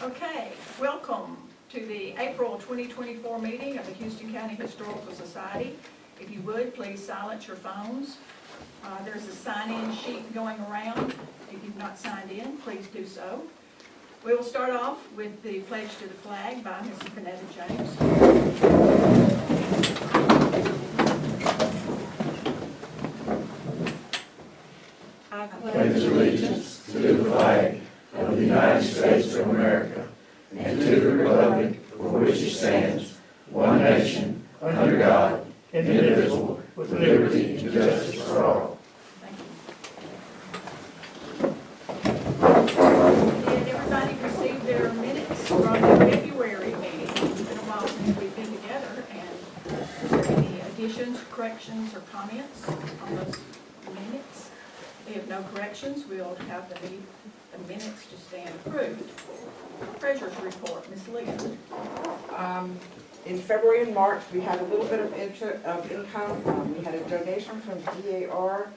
Okay, welcome to the April 2024 meeting of the Houston County Historical Society. If you would, please silence your phones. There's a sign-in sheet going around. If you've not signed in, please do so. We will start off with the pledge to the flag by Mrs. Vanetta James. I pledge allegiance to the flag of the United States of America and to the republic for which it stands, one nation, under God, indivisible, with liberty and justice for all. Thank you. Did everybody receive their minutes from the February meeting? It's been a while since we've been together, and is there any additions, corrections, or comments on those minutes? If you have no corrections, we'll have the minutes to stand approved. Treasurer's report, Ms. Leah. In February and March, we had a little bit of income. We had a donation from DAR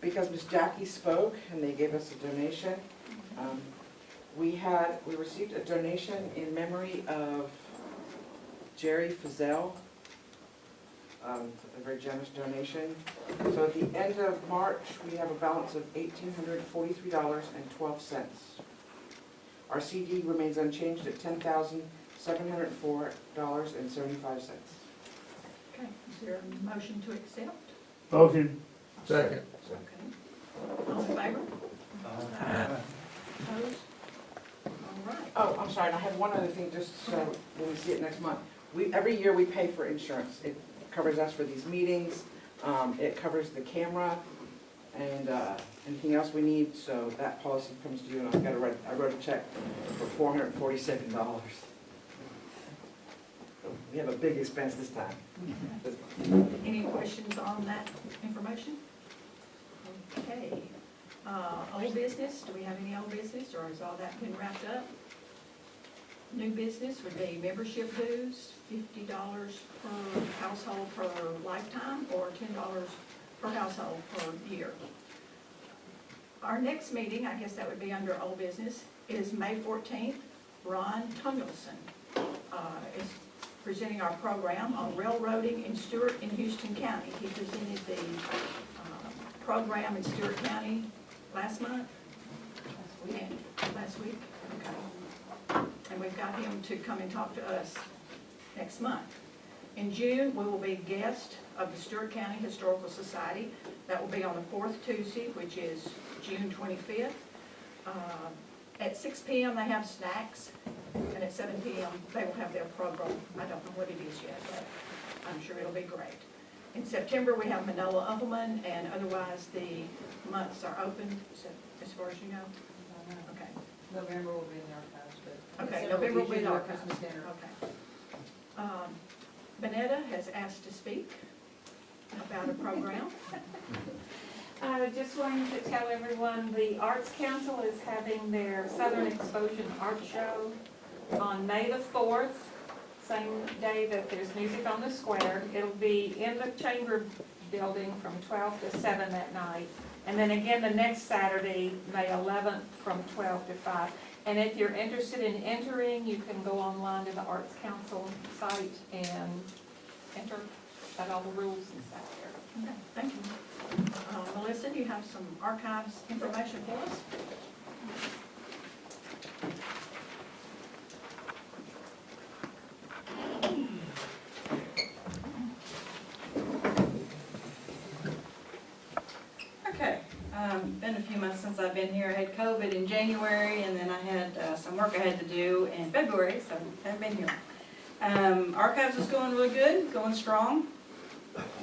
because Ms. Jackie spoke and they gave us a donation. We received a donation in memory of Jerry Fazell, a very generous donation. So at the end of March, we have a balance of $1,843.12. Our CD remains unchanged at $10,704.75. Okay, is there a motion to accept? Motion. Second. Okay. All in favor? Opposed? All right. Oh, I'm sorry, and I have one other thing, just so when we see it next month. Every year we pay for insurance. It covers us for these meetings, it covers the camera, and anything else we need, so that policy comes due, and I wrote a check for $447. So we have a big expense this time. Any questions on that information? Okay. Old business, do we have any old business, or has all that been wrapped up? New business would be membership dues, $50 per household per lifetime, or $10 per household per year. Our next meeting, I guess that would be under old business, is May 14th. Ron Tungelson is presenting our program on railroading in Stewart and Houston County. He presented the program in Stewart County last month? Last week? Okay. And we've got him to come and talk to us next month. In June, we will be guest of the Stewart County Historical Society. That will be on the fourth Tuesday, which is June 25th. At 6 p.m. they have snacks, and at 7 p.m. they will have their program. I don't know what it is yet, but I'm sure it'll be great. In September, we have Manola Umpelman, and otherwise the months are open, so, as far as you know. Okay. November will be in the archives, but. Okay, November will be the our archives. Christmas dinner. Okay. Vanetta has asked to speak about a program. Just wanted to tell everyone, the Arts Council is having their Southern Explosion Art Show on May the 4th, same day that there's music on the square. It'll be in the Chamber building from 12 to 7 that night. And then again the next Saturday, May 11th, from 12 to 5. And if you're interested in entering, you can go online to the Arts Council site and enter. Got all the rules and stuff there. Okay, thank you. Melissa, do you have some archives information for us? Okay, been a few months since I've been here. I had COVID in January, and then I had some work I had to do in February, so I haven't been here. Archives is going really good, going strong.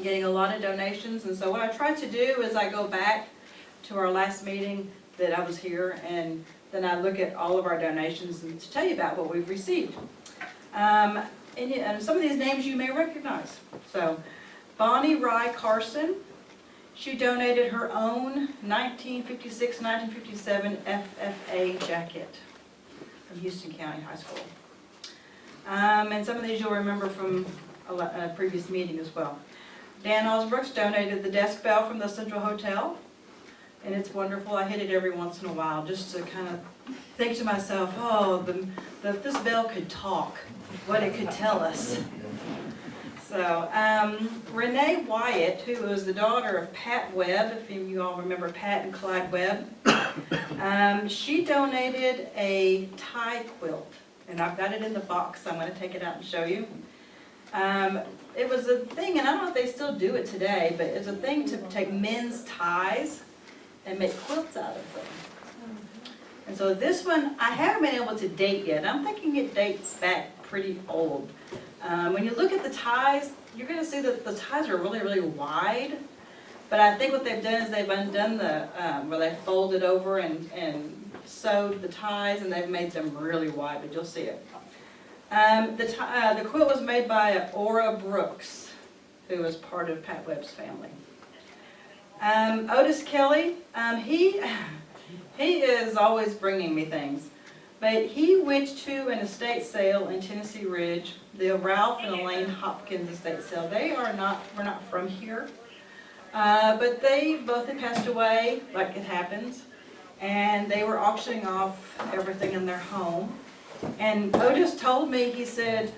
Getting a lot of donations, and so what I try to do is I go back to our last meeting that I was here, and then I look at all of our donations and to tell you about what we've received. And some of these names you may recognize. So Bonnie Rye Carson, she donated her own 1956-1957 FFA jacket from Houston County High School. And some of these you'll remember from a previous meeting as well. Dan Osbrooks donated the desk bell from the Central Hotel. and it's wonderful. I hit it every once in a while just to kind of think to myself, oh, if this bell could talk, what it could tell us. So, Renee Wyatt, who was the daughter of Pat Webb, if you all remember Pat and Clyde Webb, she donated a tie quilt, and I've got it in the box, so I'm going to take it out and show you. It was a thing, and I don't know if they still do it today, but it's a thing to take men's ties and make quilts out of them. And so this one, I haven't been able to date yet. I'm thinking it dates back pretty old. When you look at the ties, you're going to see that the ties are really, really wide. But I think what they've done is they've undone the, where they folded over and sewed the ties, and they've made them really wide, but you'll see it. The quilt was made by Ora Brooks, who was part of Pat Webb's family. Otis Kelly, he is always bringing me things. But he went to an estate sale in Tennessee Ridge, the Ralph and Elaine Hopkins estate sale. We're not from here, but they both had passed away, like it happens, and they were auctioning off everything in their home. And Otis told me, he said,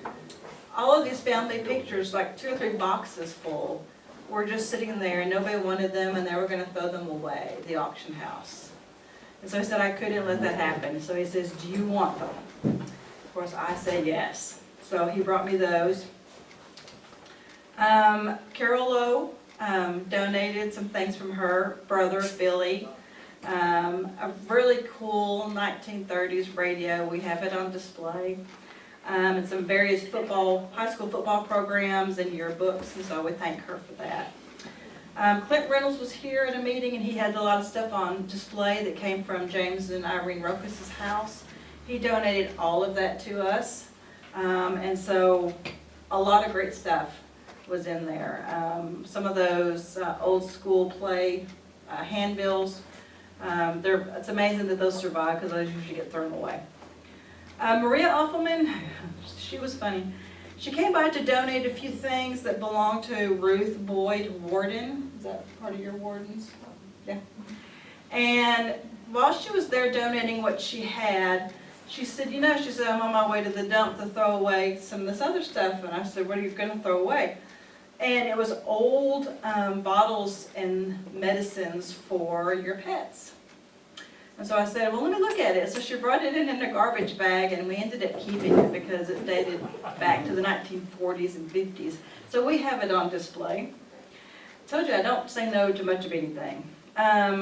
all of these family pictures, like 2 or 3 boxes full, were just sitting there and nobody wanted them and they were going to throw them away, the auction house. And so he said, I couldn't let that happen. So he says, do you want them? Of course, I said yes. So he brought me those. Carol Lowe donated some things from her brother, Billy. A really cool 1930s radio. We have it on display. And some various high school football programs and yearbooks, and so we thank her for that. Clint Reynolds was here at a meeting, and he had a lot of stuff on display that came from James and Irene Rokas' house. He donated all of that to us, and so a lot of great stuff was in there. Some of those old school play handbills, it's amazing that those survive because those usually get thrown away. Maria Offelman, she was funny. She came by to donate a few things that belonged to Ruth Boyd Warden. Is that part of your wardens? Yeah. And while she was there donating what she had, she said, she said, I'm on my way to the dump to throw away some of this other stuff. And I said, what are you going to throw away? And it was old bottles and medicines for your pets. And so I said, well, let me look at it. So she brought it in a garbage bag, and we ended up keeping it because it dated back to the 1940s and 50s. So we have it on display. I told you I don't say no to much of anything. Another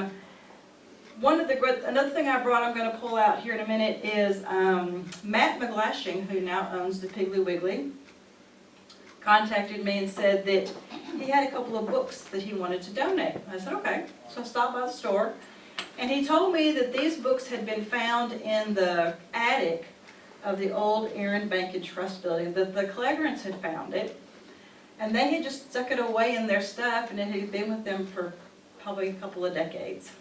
thing I brought, I'm going to pull out here in a minute, is Matt McGlashing, who now owns the Piggly Wiggly, contacted me and said that he had a couple of books that he wanted to donate. I said, okay. So I stopped by the store. And he told me that these books had been found in the attic of the old Aaron Bank and Trust building. The Clegrants had found it, and they had just stuck it away in their stuff, and it had been with them for probably a couple of decades.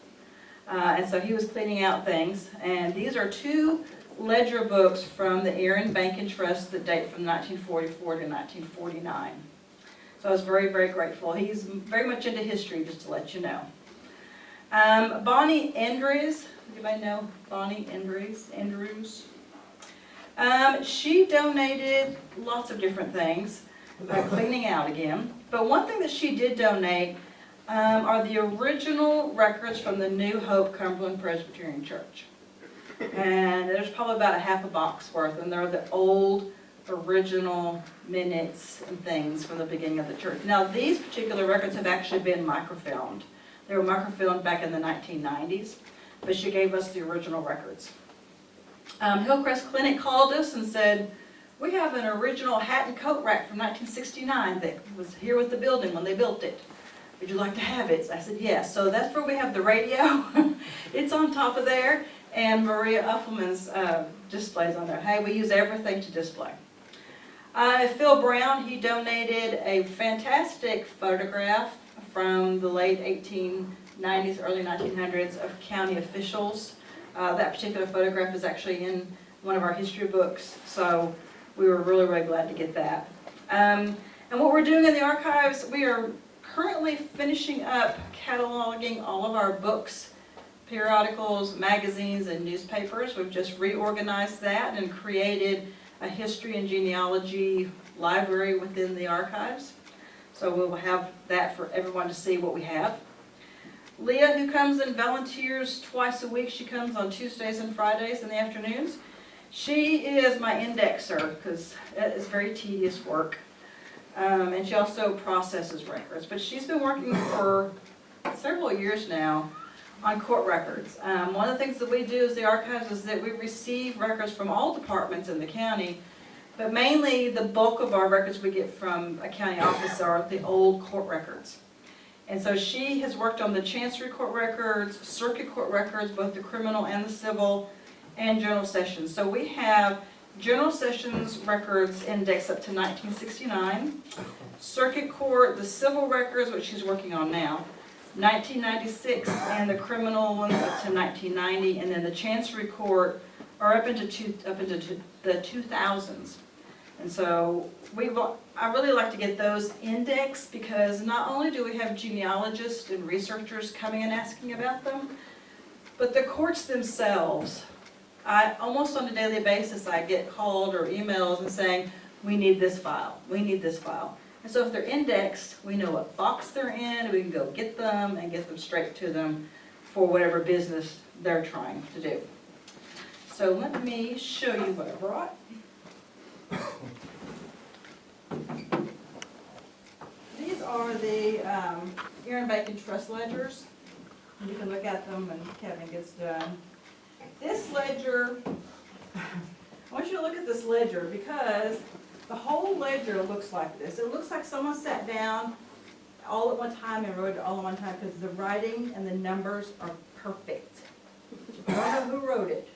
And so he was cleaning out things, and these are 2 ledger books from the Aaron Bank and Trust that date from 1944 to 1949. So I was very, very grateful. He's very much into history, just to let you know. Bonnie Andrews, anybody know Bonnie Andrews? She donated lots of different things, cleaning out again. But one thing that she did donate are the original records from the New Hope Cumberland Presbyterian Church. And there's probably about a half a box worth, and they're the old original minutes and things from the beginning of the church. Now these particular records have actually been microfilmed. They were microfilmed back in the 1990s, but she gave us the original records. Hillcrest Clinic called us and said, we have an original hat and coat rack from 1969 that was here with the building when they built it. Would you like to have it? I said, yes. So that's where we have the radio. It's on top of there, and Maria Uffelman's displays on there. Hey, we use everything to display. Phil Brown, he donated a fantastic photograph from the late 1890s, early 1900s of county officials. That particular photograph is actually in one of our history books, so we were really, really glad to get that. And what we're doing in the archives, we are currently finishing up cataloging all of our books periodicals, magazines, and newspapers. We've just reorganized that and created a history and genealogy library within the archives. So we will have that for everyone to see what we have. Leah, who comes and volunteers twice a week, she comes on Tuesdays and Fridays in the afternoons. She is my indexer, because that is very tedious work. And she also processes records. But she's been working for several years now on court records. One of the things that we do as the archives is that we receive records from all departments in the county, but mainly the bulk of our records we get from a county office are the old court records. And so she has worked on the Chancery Court records, Circuit Court records, both the criminal and the civil, and General Sessions. So we have General Sessions records indexed up to 1969, Circuit Court, the civil records, which she's working on now, 1996, and the criminal ones up to 1990, and then the Chancery Court are up into the 2000s. And so I really like to get those indexed, because not only do we have genealogists and researchers coming and asking about them, but the courts themselves, almost on a daily basis, I get called or emails and saying, we need this file, we need this file. And so if they're indexed, we know what box they're in, and we can go get them and get them straight to them for whatever business they're trying to do. So let me show you what I brought. These are the Aaron Bacon Trust ledgers. You can look at them when Kevin gets done. This ledger, I want you to look at this ledger, because the whole ledger looks like this. It looks like someone sat down all at one time and wrote it all at one time, because the writing and the numbers are perfect. I don't know who wrote it,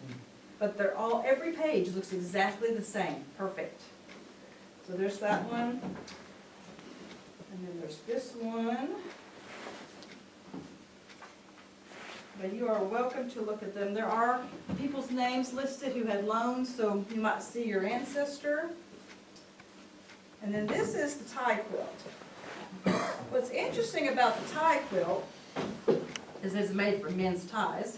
but they're all, every page looks exactly the same, perfect. So there's that one, and then there's this one. But you are welcome to look at them. There are people's names listed who had loans, so you might see your ancestor. And then this is the tie quilt. What's interesting about the tie quilt is it's made for men's ties.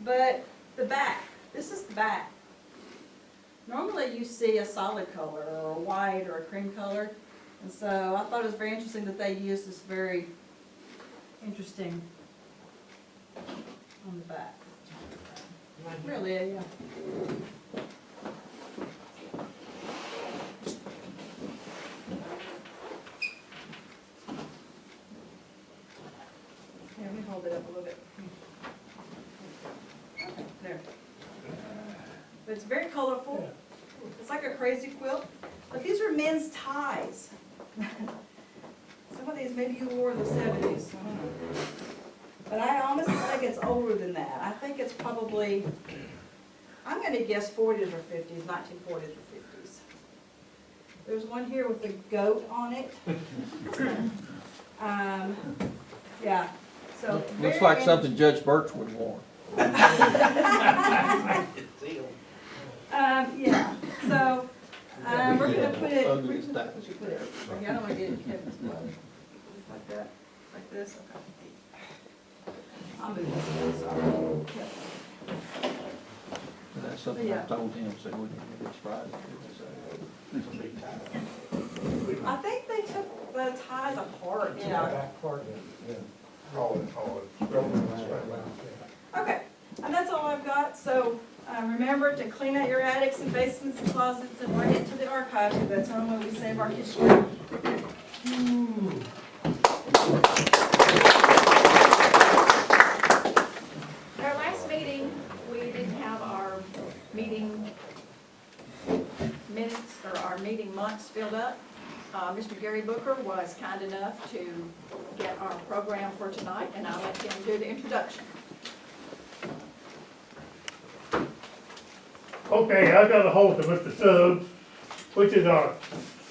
But the back, this is the back. Normally you see a solid color or a white or a cream color. And so I thought it was very interesting that they used this very interesting on the back. Really, yeah. Let me hold it up a little bit. Okay, there. But it's very colorful. It's like a crazy quilt. But these are men's ties. Some of these maybe you wore in the 70s. But I honestly think it's older than that. I think it's probably, I'm going to guess 40s or 50s, 1940s or 50s. There's one here with a goat on it. Yeah. So Looks like something Judge Birch would want. Yeah. So we're going to put it. Ugly as that. Put it. I don't want to get it in Kevin's blood. Like that. Like this. Okay. I'll move this one, sorry. That's something I told him, so we didn't get this Friday. I think they took the ties apart, yeah. Back part of it, yeah. All it. Okay, and that's all I've got, so remember to clean out your attics and basements and closets and bring it to the archives, because that's the only way we save our history. Our last meeting, we didn't have our meeting minutes or our meeting months filled up. Mr. Gary Booker was kind enough to get our program for tonight, and I'll let him do the introduction. Okay, I got a hold of Mr. Sugg, which is our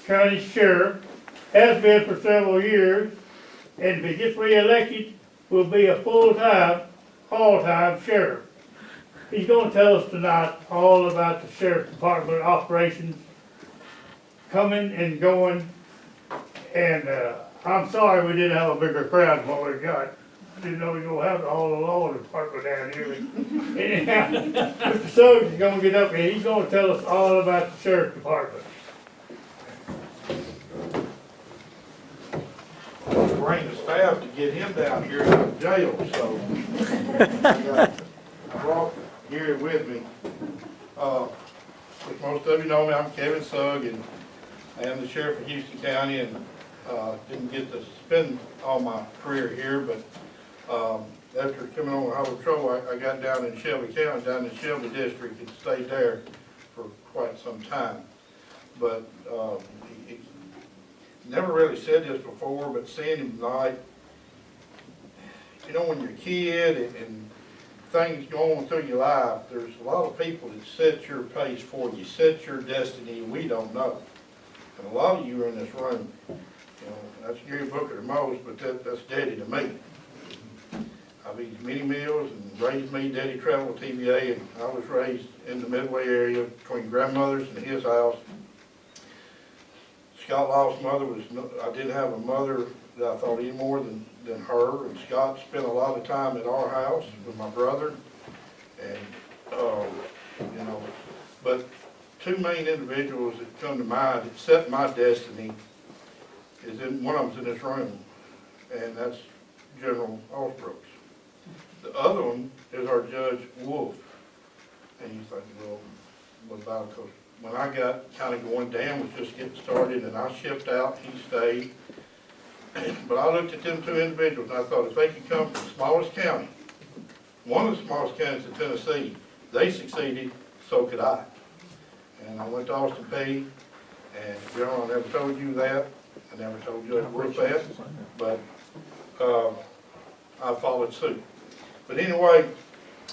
county sheriff, has been for several years, and if he gets reelected, will be a full-time, all-time sheriff. He's gonna tell us tonight all about the sheriff's department operations, coming and going, and I'm sorry we didn't have a bigger crowd than what we got. didn't know you were gonna have all the law department down here. But anyhow, Mr. Suggs is gonna get up here, he's gonna tell us all about the sheriff's department. Bring the staff to get him down here out of jail, so. I brought Gary with me. Which most of you know me, I'm Kevin Sugg, and I am the sheriff of Houston County, and didn't get to spend all my career here, but after coming on Highway Patrol, I got down in Shelby County, down in Shelby District, and stayed there for quite some time. But he never really said this before, but seeing him tonight, you know, when you're a kid and things going through your life, there's a lot of people that set your pace for you, set your destiny, we don't know. And a lot of you are in this room. You know, that's Gary Booker the most, but that's Daddy to me. I've eaten many meals and raised me. Daddy traveled TVA, and I was raised in the Midway area between grandmother's and his house. Scott lost mother was, I didn't have a mother that I thought any more than her, and Scott spent a lot of time at our house with my brother, and, you know, but two main individuals that come to mind that set my destiny is one of them's in this room, and that's General Osbrooks. The other one is our Judge Wolf, and you think, well, what about, because when I got kind of going, Dan was just getting started, and I shipped out, he stayed. But I looked at them two individuals, and I thought if they could come from the smallest county, one of the smallest counties in Tennessee, they succeeded, so could I. And I went to Austin Peay, and General, I never told you that, I never told Judge Wolf that, but I followed suit. But anyway,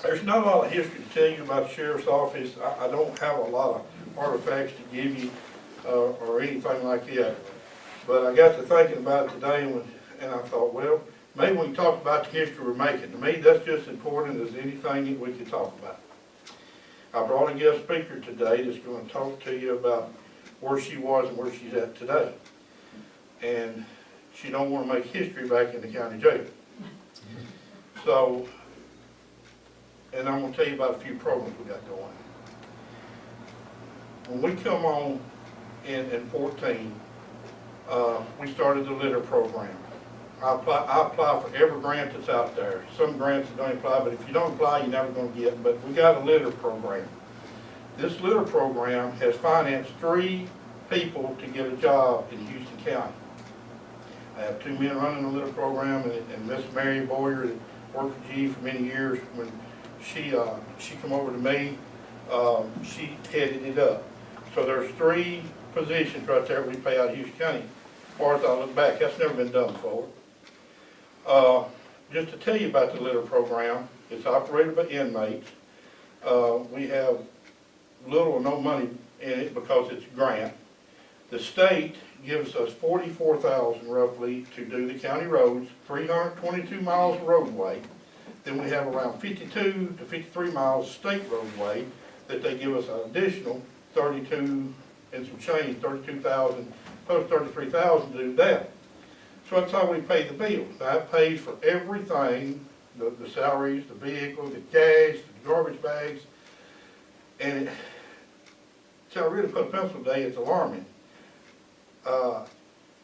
there's not a lot of history to tell you about the sheriff's office. I don't have a lot of artifacts to give you or anything like that. But I got to thinking about it today, and I thought, well, maybe we can talk about the history we're making. To me, that's just as important as anything that we could talk about. I brought a guest speaker today that's going to talk to you about where she was and where she's at today. And she don't want to make history back in the county jail. So, and I'm going to tell you about a few programs we got going. When we come on in 14, we started the litter program. I apply for every grant that's out there. Some grants that don't apply, but if you don't apply, you're never going to get. But we got a litter program. This litter program has financed 3 people to get a job in Houston County. I have 2 men running the litter program, and Miss Mary Boyer that worked with G for many years. When she come over to me, she headed it up. So there's 3 positions right there we pay out of Houston County. As far as I look back, that's never been done before. Just to tell you about the litter program, it's operated by inmates. We have little or no money in it because it's a grant. The state gives us $44,000 roughly to do the county roads, 322 miles of roadway. Then we have around 52 to 53 miles state roadway that they give us an additional 32 and some change, 32,000, close to 33,000 to do that. So that's how we pay the bill. That pays for everything, the salaries, the vehicle, the gas, the garbage bags. And so I really put a pencil today, it's alarming.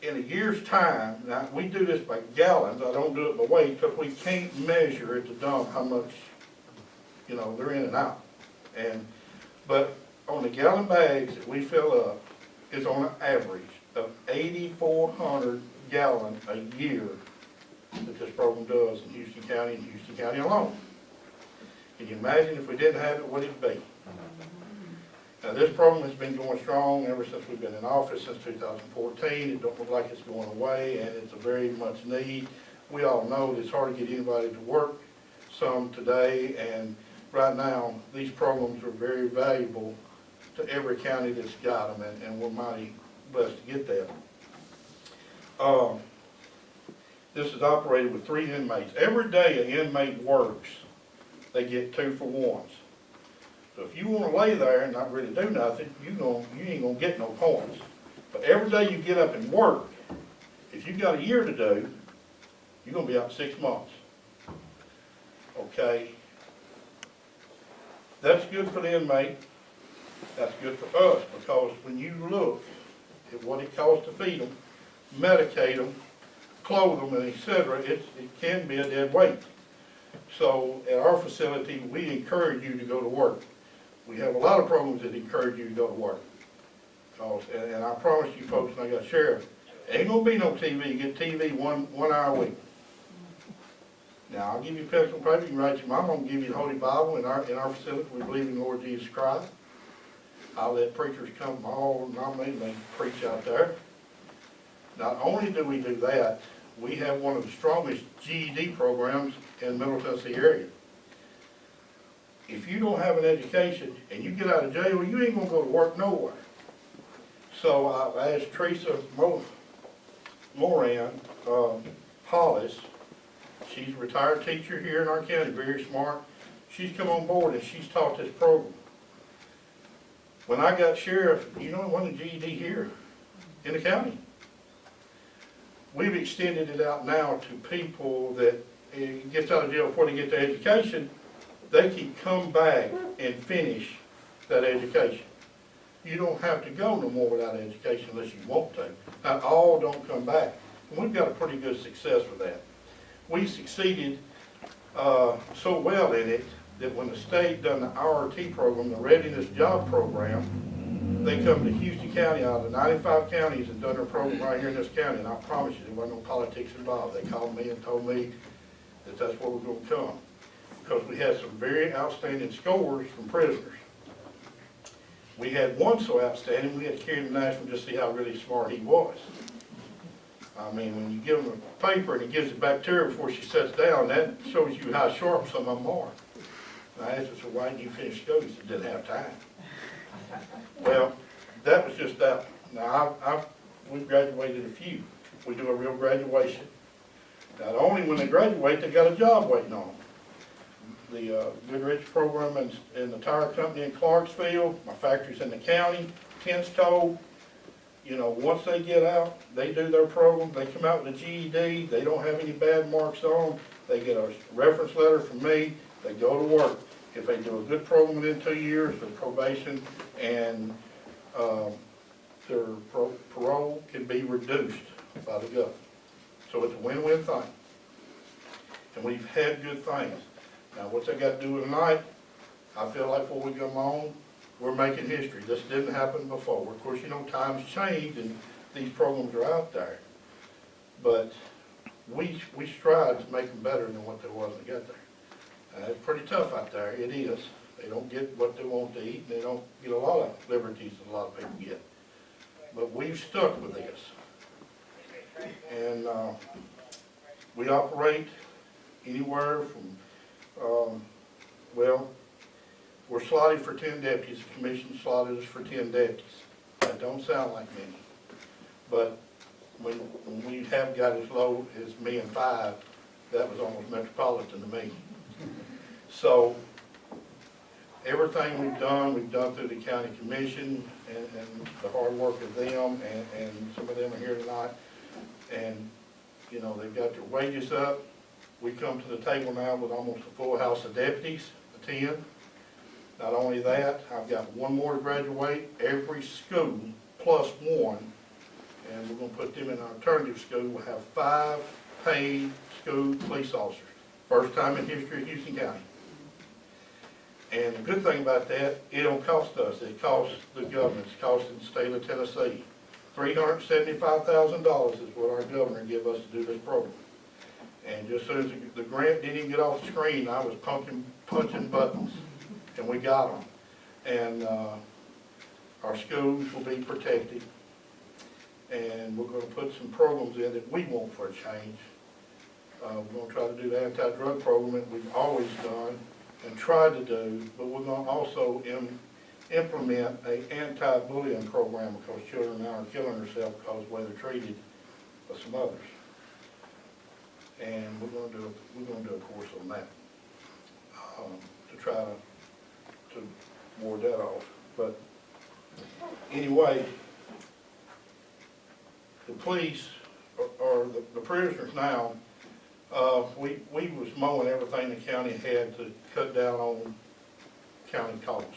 In a year's time, now we do this by gallons, I don't do it by weight, because we can't measure at the dump how much, you know, they're in and out. But on the gallon bags that we fill up, is on an average of 8,400 gallons a year that this program does in Houston County and Houston County alone. Can you imagine if we didn't have it, what it'd be? Now this program has been going strong ever since we've been in office, since 2014. It don't look like it's going away, and it's a very much need. We all know that it's hard to get anybody to work some today, and right now these programs are very valuable to every county that's got them, and we're mighty blessed to get that. This is operated with 3 inmates. Every day an inmate works, they get 2 for 1s. So if you want to lay there and not really do nothing, you ain't gonna get no points. But every day you get up and work, if you've got a year to do, you're gonna be out 6 months. okay? That's good for the inmate, that's good for us, because when you look at what it costs to feed them, medicate them, clothe them, and et cetera, it can be a dead weight. So at our facility, we encourage you to go to work. We have a lot of programs that encourage you to go to work. And I promise you folks, and I got sheriff, ain't gonna be no TV, get TV one hour a week. Now, I'll give you pencil and paper, you can write your mom, I'm gonna give you the Holy Bible. In our facility, we believe in the Lord Jesus Christ. I'll let preachers come from all denominations, they preach out there. Not only do we do that, we have one of the strongest GED programs in the Middle Tennessee area. If you don't have an education and you get out of jail, you ain't gonna go to work nowhere. So I asked Teresa Moran Hollis, she's a retired teacher here in our county, very smart. She's come on board and she's taught this program. When I got sheriff, you know, it wasn't a GED here in the county. We've extended it out now to people that gets out of jail before they get their education, they can come back and finish that education. You don't have to go no more without education unless you want to. Not all don't come back. And we've got a pretty good success with that. We succeeded so well in it that when the state done the RRT program, the Readiness Job Program, they come to Houston County out of the 95 counties and done their program right here in this county, and I promise you, there wasn't no politics involved. They called me and told me that that's where we're going to come, because we had some very outstanding scores from prisoners. We had one so outstanding, we had to carry him to Nashville just to see how really smart he was. I mean, when you give him a paper and he gives it back to her before she sits down, that shows you how sharp some of them are. And I asked her, so why didn't you finish school? He said, didn't have time. Well, that was just that. Now, we've graduated a few. We do a real graduation. Not only when they graduate, they got a job waiting on them. The Goodrich program in the tire company in Clarksville, my factory's in the county, Kent's Cove. You know, once they get out, they do their program, they come out with a GED, they don't have any bad marks on them, they get a reference letter from me, they go to work. If they do a good program within 2 years, their probation and their parole can be reduced by the government. So it's a win-win thing. And we've had good things. Now, what's that got to do with tonight? I feel like before we come on, we're making history. This didn't happen before. Of course, you know, times change and these programs are out there. But we strive to make them better than what there was when they got there. It's pretty tough out there, it is. They don't get what they want to eat, and they don't get a lot of liberties that a lot of people get. But we've stuck with this. And we operate anywhere from, well, we're slotted for 10 deputies. The commission slotted us for 10 deputies. That don't sound like many. But when we have got as low as me and 5, that was almost metropolitan to me. So everything we've done through the county commission and the hard work of them, and some of them are here tonight. And, you know, they've got their wages up. We come to the table now with almost a full house of deputies, 10. Not only that, I've got one more to graduate, every school plus one, and we're going to put them in an alternative school. We'll have 5 paid school police officers. First time in history of Houston County. And the good thing about that, it don't cost us, it costs the government, it's costing the state of Tennessee. $375,000 is what our governor gave us to do this program. And just as soon as the grant didn't even get off the screen, I was punching buttons, and we got them. And our schools will be protected, and we're going to put some programs in that we want for a change. We're going to try to do the anti-drug program that we've always done and tried to do, but we're going to also implement an anti-bullying program, because children now are killing themselves because of the way they're treated by some others. And we're going to do a course on that to try to ward that off. But anyway, the police or the prisoners now, We was mowing everything the county had to cut down on county cost.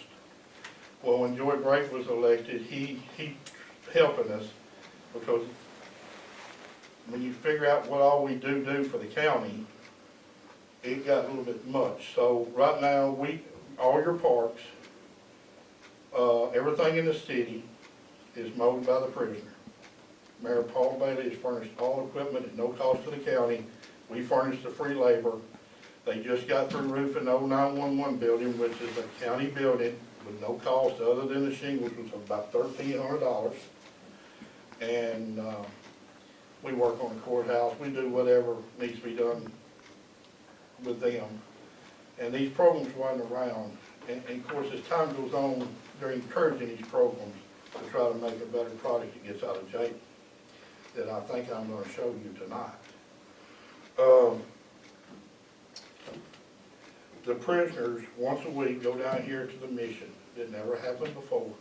Well, when Joy Brake was elected, he helping us, because when you figure out what all we do for the county, it got a little bit much. So right now, all your parks, everything in the city is mowed by the prisoner. Mayor Paul Bailey has furnished all equipment at no cost to the county. We furnished the free labor. They just got through roofing the old 911 building, which is a county building with no cost other than the shingles, which was about $1,300. And we work on the courthouse. We do whatever needs to be done with them. And these programs wasn't around. And of course, as time goes on, they're encouraging these programs to try to make a better product that gets out of jail, that I think I'm going to show you tonight. The prisoners, once a week, go down here to the mission. It never happened before.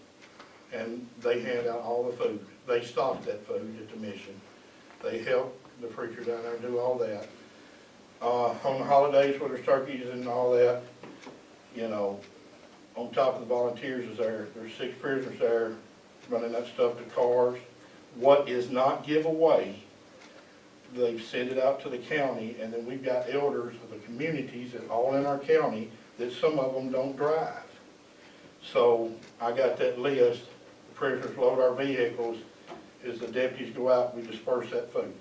And they hand out all the food. They stock that food at the mission. They help the preacher down there do all that. On the holidays where there's turkeys and all that, you know, on top of the volunteers is there. There's 6 prisoners there running that stuff to cars. What is not giveaway, they've sent it out to the county, and then we've got elders of the communities that all in our county that some of them don't drive. So I got that list. The prisoners load our vehicles. As the deputies go out, we disperse that food.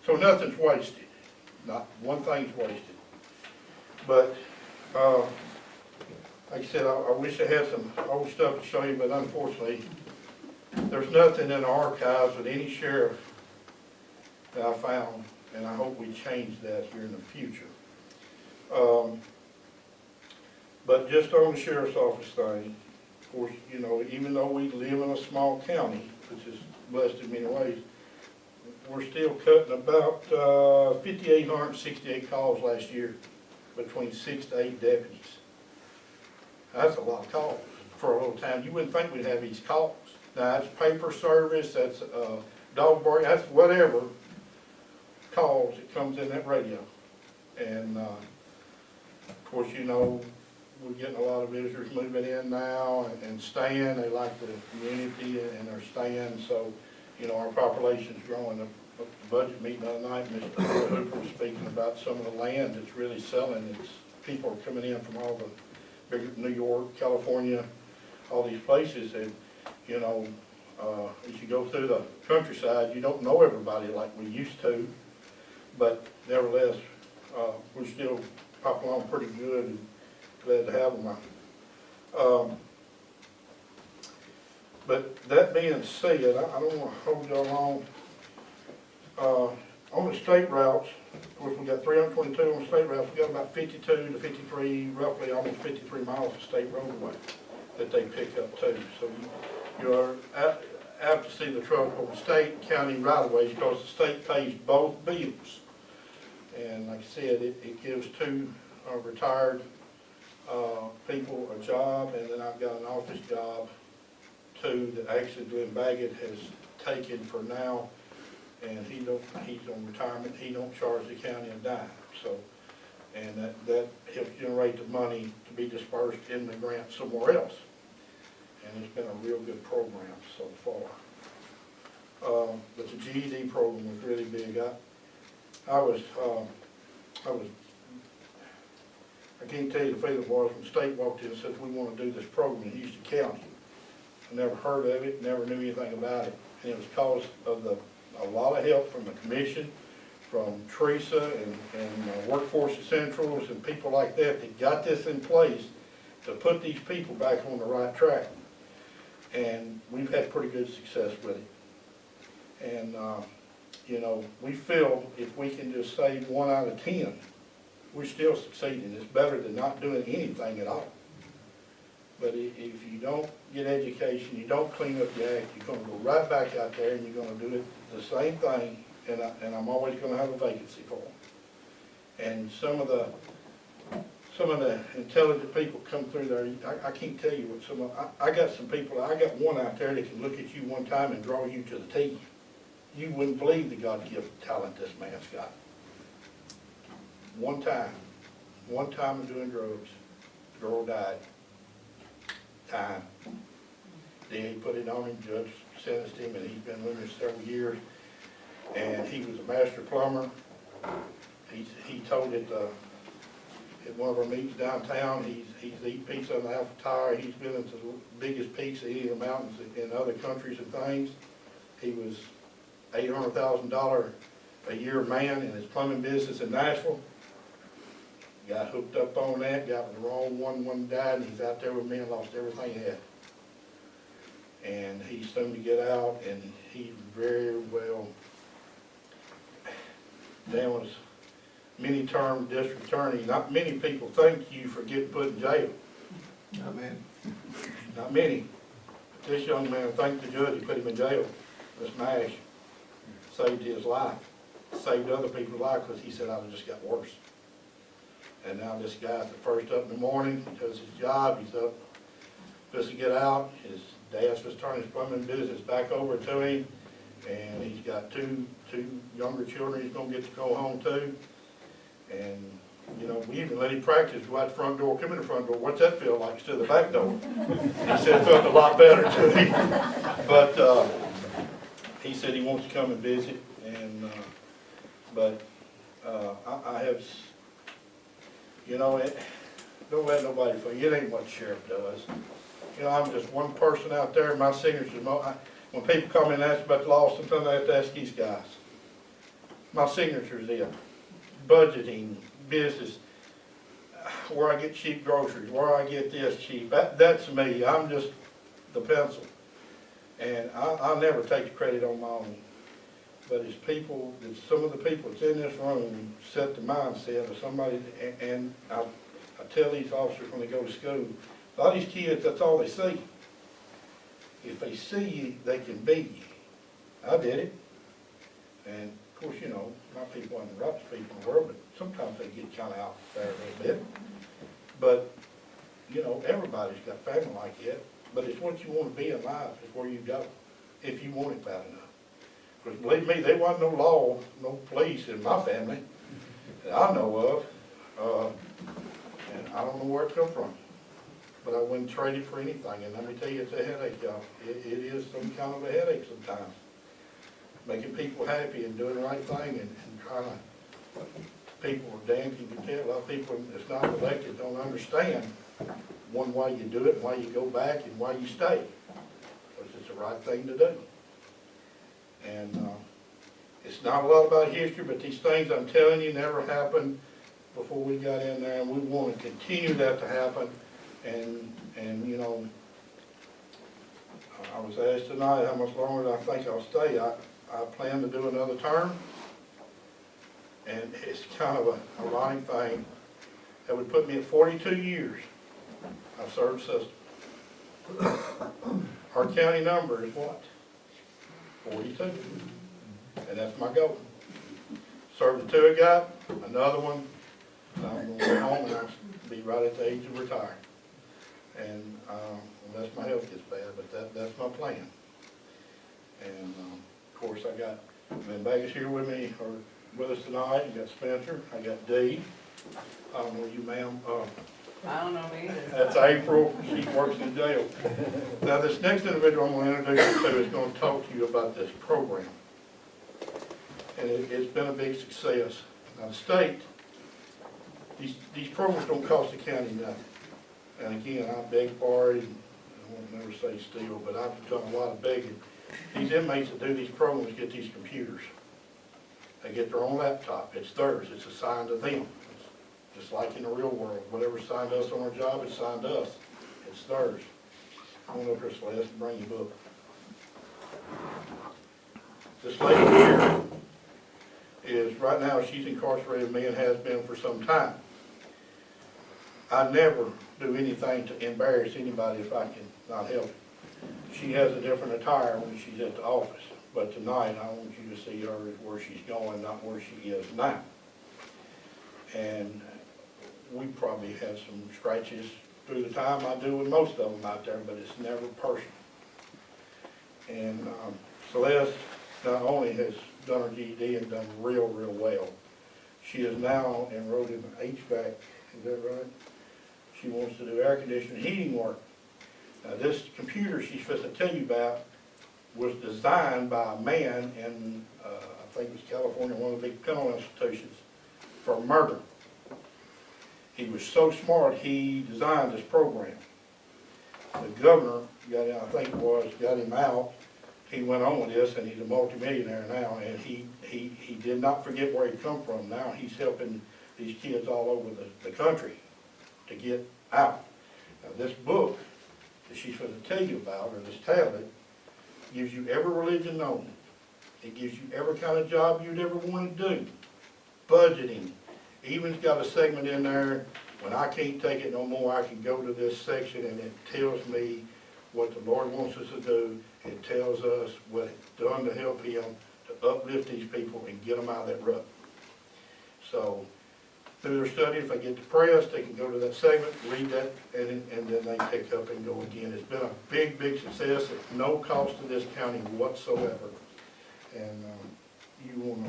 So nothing's wasted. Not one thing's wasted. But like I said, I wish I had some old stuff to show you, but unfortunately, there's nothing in the archives with any sheriff that I found, and I hope we change that here in the future. But just on the sheriff's office thing, of course, you know, even though we live in a small county, which is blessed in many ways, we're still cutting about 5,868 calls last year between 6 to 8 deputies. That's a lot of calls for a little town. You wouldn't think we'd have these calls. Now, that's paper service, that's dog bark, that's whatever calls that comes in that radio. And of course, you know, we're getting a lot of visitors moving in now and staying. They like the community and they're staying. So, you know, our population's growing. The budget meeting the other night, Mr. Hooper was speaking about some of the land that's really selling. People are coming in from all the big New York, California, all these places. And, you know, as you go through the countryside, you don't know everybody like we used to. But nevertheless, we're still popping along pretty good and glad to have them. But that being said, I don't want to hold y'all long. On the state routes, of course, we got 322 on the state routes. We got about 52 to 53, roughly almost 53 miles of state roadway that they pick up too. So you are apt to see the trouble from the state, county right-of-ways because the state pays both bills. And like I said, it gives 2 retired people a job, and then I've got an office job too that actually Glenn Baggett has taken for now, and he's on retirement. He don't charge the county a dime. So, and that helps generate the money to be dispersed in the grant somewhere else. And it's been a real good program so far. But the GED program was really big. I can't tell you the feeling was when the state walked in and said, we want to do this program in Houston County. I never heard of it, never knew anything about it. And it was because of a lot of help from the commission, from Teresa and Workforce Essentials and people like that got this in place to put these people back on the right track. And we've had pretty good success with it. And, you know, we feel if we can just save 1 out of 10, we're still succeeding. It's better than not doing anything at all. But if you don't get education, you don't clean up your act, you're going to go right back out there and you're going to do it the same thing, and I'm always going to have a vacancy for them. And some of the intelligent people come through there. I can't tell you what I got some people. I got one out there that can look at you one time and draw you to the T. You wouldn't believe the God-given talent this man's got. one time of doing drugs, the girl died. Time. Then he put it on him, judge sentenced him, and he's been living several years. And he was a master plumber. He told it, at one of our meetings downtown, he's eaten pizza on the Alpha Tower. He's been into the biggest peaks of any of the mountains in other countries and things. He was $800,000 a year man in his plumbing business in Nashville. Got hooked up on that, got with the wrong one died, and he's out there with me and lost everything he had. And he's soon to get out, and he's very well. Dan was many-term district attorney. Not many people thank you for getting put in jail. Not many. Not many. This young man thanked the judge, he put him in jail. This MASH saved his life, saved other people's lives, because he said, I've just got worse. And now this guy's the first up in the morning, he does his job, he's up, just to get out. His dad's just turned his plumbing business back over to him, and he's got two younger children he's gonna get to go home to. And, you know, we even let him practice, go out the front door, come in the front door, what's that feel like, to the back door? He said it felt a lot better to him. But, he said he wants to come and visit, and, I have, you know, don't let nobody fool you. It ain't what the sheriff does. You know, I'm just one person out there. My signature's, when people come in and ask about the law, sometimes I have to ask these guys. My signature's in budgeting, business, where I get cheap groceries, where I get this cheap. That's me. I'm just the pencil. And I'll never take the credit on my own. But it's people, it's some of the people that's in this room set the mindset of somebody, and I tell these officers when they go to school, a lot of these kids, that's all they see. If they see you, they can be you. I did it. And of course, you know, my people aren't the roughest people in the world, but sometimes they get kind of out there a little bit. But, you know, everybody's got family like that. But it's what you want to be in life is where you go, if you want it bad enough. Because believe me, there wasn't no law, no police in my family that I know of. And I don't know where it come from. But I wouldn't trade it for anything. And let me tell you, it's a headache, y'all. It is some kind of a headache sometimes. Making people happy and doing the right thing and trying to, people, Dan can tell, a lot of people that's not elected don't understand, one, why you do it, why you go back, and why you stay. Because it's the right thing to do. And it's not a lot about history, but these things I'm telling you never happened before we got in there, and we want to continue that to happen. And you know, I was asked tonight how much longer I think I'll stay. I plan to do another term, and it's kind of a ironic thing. That would put me at 42 years I've served the system. Our county number is what? 42. And that's my goal. Served the two I got, another one, I'm going to go home and I'll be right at the age of retire. And unless my health gets bad, but that's my plan. And of course I got Lynn Vegas here with me, or with us tonight. You got Spencer, I got Dee. I don't know you, ma'am. I don't know either. That's April, she works in jail. Now this next individual I'm going to introduce you to is going to talk to you about this program. And it's been a big success. Now the state, these programs don't cost the county nothing. And again, I beg for it, I won't never say steal, but I've done a lot of begging. These inmates that do these programs get these computers. They get their own laptop, it's theirs, it's assigned to them. Just like in the real world, whatever's assigned to us on our job, it's assigned to us. It's theirs. I went up here, Celeste, and bring your book. This lady here is, right now, she's incarcerated with me and has been for some time. I never do anything to embarrass anybody if I can not help it. She has a different attire when she's at the office, but tonight I want you to see her where she's going, not where she is now. And we probably had some scratches through the time I do with most of them out there, but it's never personal. And Celeste not only has done her GED and done real well, She is now enrolled in HVAC, is that right? She wants to do air conditioning, heating work. Now, this computer she's supposed to tell you about was designed by a man in, I think it was California, one of the big penal institutions, for murder. He was so smart, he designed this program. The governor got him, I think it was, got him out. He went on with this, and he's a multimillionaire now, and he did not forget where he come from. Now he's helping these kids all over the country to get out. Now, this book that she's going to tell you about, or this tablet, gives you every religion known. It gives you every kind of job you'd ever want to do. Budgeting. Even's got a segment in there, when I can't take it no more, I can go to this section and it tells me what the Lord wants us to do. It tells us what it's done to help Him, to uplift these people and get them out of that rut. So, through their study, if they get depressed, they can go to that segment, read that, and then they pick up and go again. It's been a big, big success at no cost to this county whatsoever. And you wanna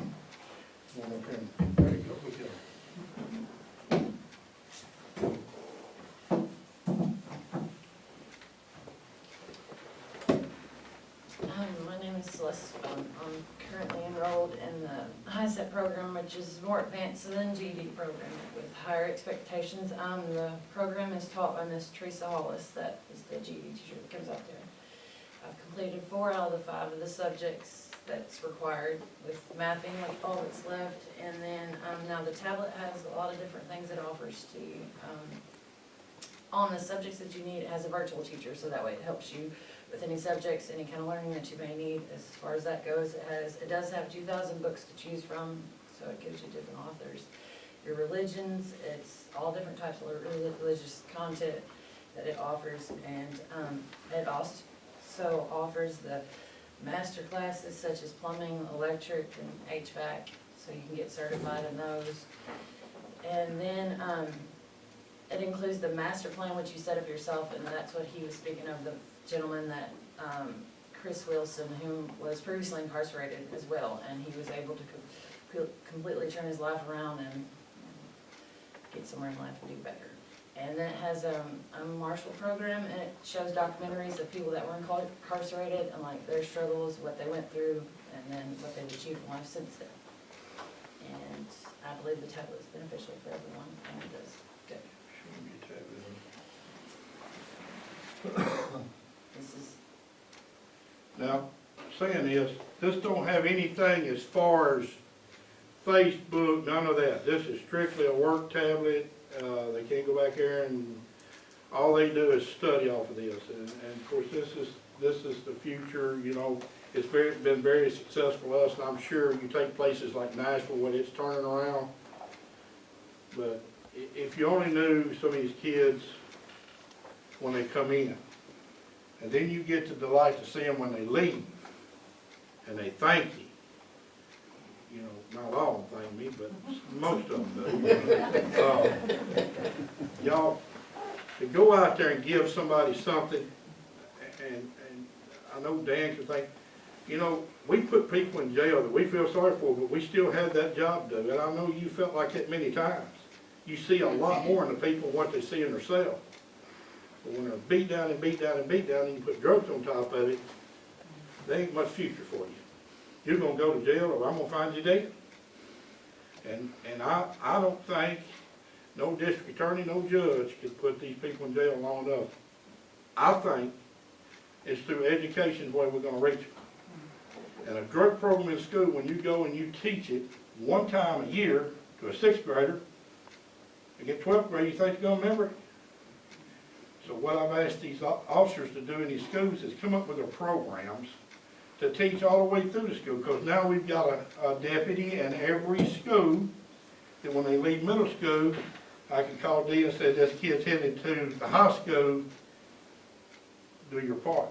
there you go, look at it. My name is Celeste. I'm currently enrolled in the HiSET program, which is more advanced than GED program with higher expectations. The program is taught by Miss Teresa Hollis, that is the GED teacher that comes out there. I've completed 4 out of the 5 of the subjects that's required with mapping, like all that's left. And then now the tablet has a lot of different things it offers to you. On the subjects that you need, it has a virtual teacher, so that way it helps you with any subjects, any kind of learning that you may need. As far as that goes, it does have 2,000 books to choose from, so it gives you different authors. Your religions, it's all different types of religious content that it offers, and it also offers the master classes such as plumbing, electric, and HVAC, so you can get certified in those. And then it includes the master plan, which you set up yourself, and that's what he was speaking of, the gentleman that, Chris Wilson, who was previously incarcerated as well, and he was able to completely turn his life around and get somewhere in life and do better. And then it has a Marshall program, and it shows documentaries of people that were incarcerated and like their struggles, what they went through, and then what they've achieved in life since then. And I believe the tablet is beneficial for everyone, and it does good. This is, Now, saying this don't have anything as far as Facebook, none of that. This is strictly a work tablet. They can't go back there, and all they do is study off of this. And of course, this is the future. You know, it's been very successful for us, and I'm sure you take places like Nashville when it's turning around. But if you only knew some of these kids when they come in, and then you get the delight to see them when they leave, and they thank you. You know, not all of them thank me, but most of them do. Y'all, to go out there and give somebody something, and I know Dan can think, you know, we put people in jail that we feel sorry for, but we still have that job to do, and I know you felt like that many times. You see a lot more in the people than what they see in themselves. But when they're beat down and beat down and beat down, and you put drugs on top of it, there ain't much future for you. You're gonna go to jail, or I'm gonna find you dead. And I don't think no district attorney, no judge could put these people in jail long enough. I think it's through education the way we're gonna reach them. And a drug program in school, when you go and you teach it one time a year to a 6th grader, you get 12th grade, you think you're gonna remember it? So what I've asked these officers to do in these schools is come up with their programs to teach all the way through the school, because now we've got a deputy in every school that when they leave middle school, I can call D and say, this kid's headed to the high school, do your part.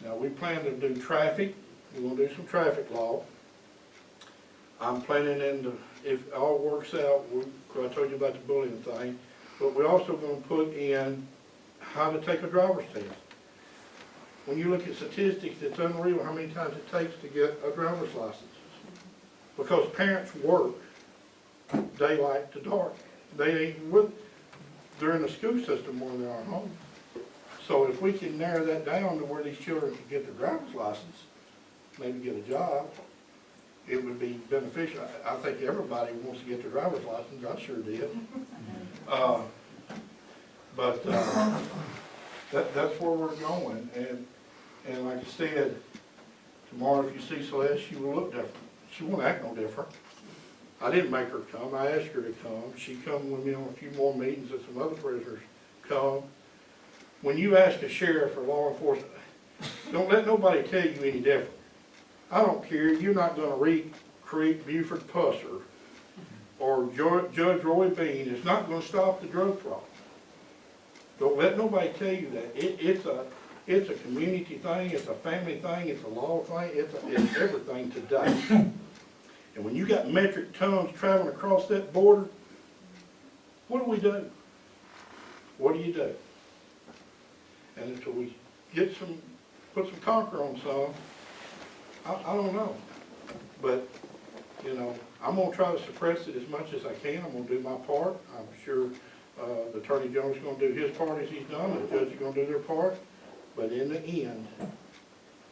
Now, we plan to do traffic. We're gonna do some traffic law. I'm planning if all works out, I told you about the bullying thing, but we're also gonna put in how to take a driver's test. When you look at statistics, it's unreal how many times it takes to get a driver's license. Because parents work daylight to dark. They ain't with, they're in the school system more than they are at home. So if we can narrow that down to where these children can get their driver's license, maybe get a job, it would be beneficial. I think everybody wants to get their driver's license, I sure did. That's where we're going, and like I said, tomorrow if you see Celeste, she will look different. She won't act no different. I didn't make her come, I asked her to come. She come with me on a few more meetings that some other prisoners come. When you ask a sheriff or law enforcement, don't let nobody tell you any different. I don't care, you're not gonna recreate Buford Pusser or Judge Roy Bean. It's not gonna stop the drug problem. Don't let nobody tell you that. It's a community thing, it's a family thing, it's a law thing, it's everything today. And when you got metric tons traveling across that border, what do we do? What do you do? And until we put some conquer on some, I don't know. But, you know, I'm gonna try to suppress it as much as I can. I'm gonna do my part. I'm sure the Attorney General's gonna do his part as he's done, the judge is gonna do their part. But in the end,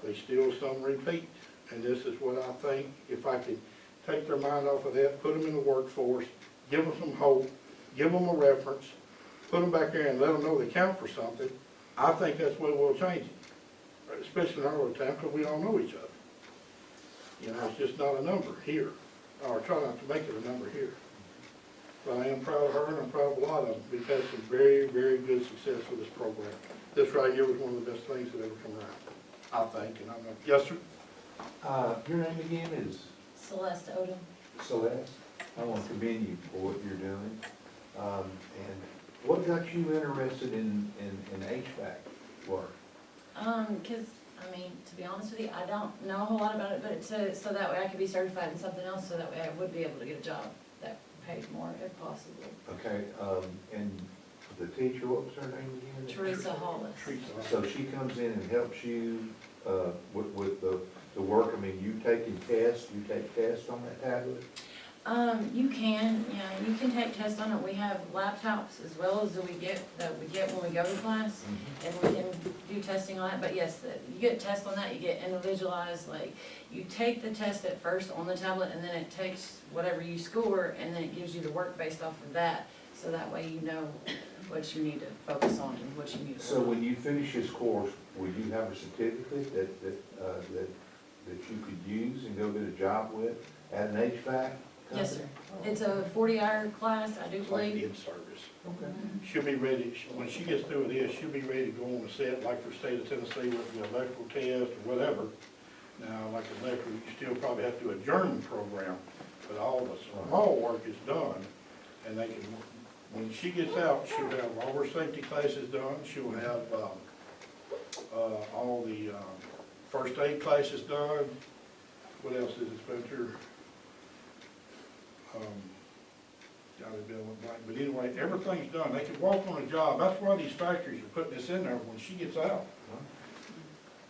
they still some repeat. And this is what I think, if I could take their mind off of that, put them in the workforce, give them some hope, give them a reference, put them back there and let them know they count for something, I think that's what will change it. Especially in our little town, because we all know each other. You know, it's just not a number here, or try not to make it a number here. But I am proud of her, and I'm proud of a lot of them. We've had some very, very good success with this program. This right here was one of the best things that ever come around, I think, and I'm not, yes, sir? Your name again is Celeste Odom. Celeste. I want to commend you for what you're doing. And what got you interested in HVAC work? 'Cause, I mean, to be honest with you, I don't know a whole lot about it, but it's so that way I could be certified in something else, so that way I would be able to get a job that paid more if possible. Okay, and the teacher, what was her name again? Teresa Hollis. So she comes in and helps you with the work. I mean, you take tests on that tablet? You can take tests on it. We have laptops as well as that we get when we go to class, and we can do testing on it. But yes, you get tests on that, you get individualized, like, you take the test at first on the tablet, and then it takes whatever you score, and then it gives you the work based off of that, so that way you know what you need to focus on and what you need to So work on. when you finish this course, will you have a certificate that you could use and go get a job with at an HVAC company? Yes, sir. It's a 40-hour class, I do It's like believe. in-service. Okay. She'll be ready, when she gets through with this, she'll be ready to go on the set, like for state of Tennessee with the electrical test or whatever. Now, like electrical, you still probably have to do a German program, but all the small work is done. And they can, when she gets out, she'll have all her safety classes done, she'll have, all the, first aid classes done. What else is it, Spencer? Got it, Bill, blank. But anyway, everything's done. They can walk on a job. That's why these factories are putting this in there when she gets out.